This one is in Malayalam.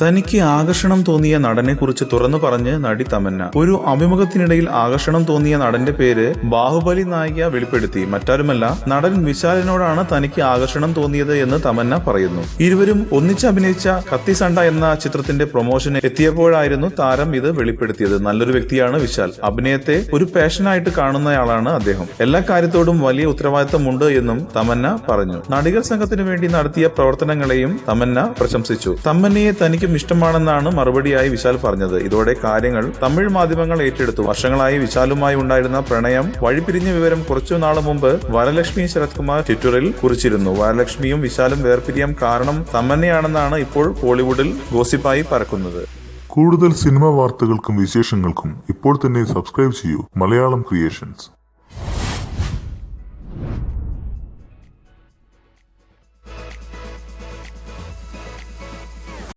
തനിക്ക് ആകർഷണം തോന്നിയ നടനെ കുറിച്ച് തുറന്നു പറഞ്ഞ് നടി തമന്ന. ഒരു അഭിമുഖത്തിനിടയിൽ ആകർഷണം തോന്നിയ നടന്റെ പേര് ബാഹുബലി നായിക വെളിപ്പെടുത്തി. മറ്റാരുമല്ല, നടൻ വിശാലിനോടാണ് തനിക്ക് ആകർഷണം തോന്നിയത് എന്ന് തമന്ന പറയുന്നു. ഇരുവരും ഒന്നിച്ച് അഭിനയിച്ച കത്തിസണ്ട എന്ന ചിത്രത്തിന്റെ പ്രൊമോഷന് എത്തിയപ്പോഴായിരുന്നു താരം ഇത് വെളിപ്പെടുത്തിയത്. നല്ലൊരു വ്യക്തിയാണ് വിശാൽ. അഭിനയത്തെ ഒരു പാഷനായിട്ട് കാണുന്നയാളാണ് അദ്ദേഹം. എല്ലാ കാര്യത്തോടും വലിയ ഉത്തരവാദിത്തമുണ്ട് എന്നും തമന്ന പറഞ്ഞു. നടികർ സംഘത്തിനു വേണ്ടി നടത്തിയ പ്രവർത്തനങ്ങളെയും തമന്ന പ്രശംസിച്ചു. തമന്നയെ തനിക്ക് ഇഷ്ടമാണെന്നാണ് മറുപടിയായി വിശാൽ പറഞ്ഞത്. ഇതോടെ കാര്യങ്ങൾ തമിഴ് മാധ്യമങ്ങൾ ഏറ്റെടുത്തു. വർഷങ്ങളായി വിശാലുമായി ഉണ്ടായിരുന്ന പ്രണയം വഴിപിരിഞ്ഞ വിവരം കുറച്ചുനാൾ മുമ്പ് വരലക്ഷ്മി ശരത് കുമാർ ട്വിറ്ററിൽ കുറിച്ചിരുന്നു. വരലക്ഷ്മിയും വിശാലും വേർപിരിയാൻ കാരണം തമന്നയാണെന്നാണ് ഇപ്പോൾ ബോളിവുഡിൽ ഗോസിപ്പായി പരക്കുന്നത്. കൂടുതൽ സിനിമാ വാർത്തകൾക്കും വിശേഷങ്ങൾക്കും ഇപ്പോൾ തന്നെ സബ്സ്ക്രൈബ് ചെയ്യൂ മലയാളം ക്രിയേഷൻസ്.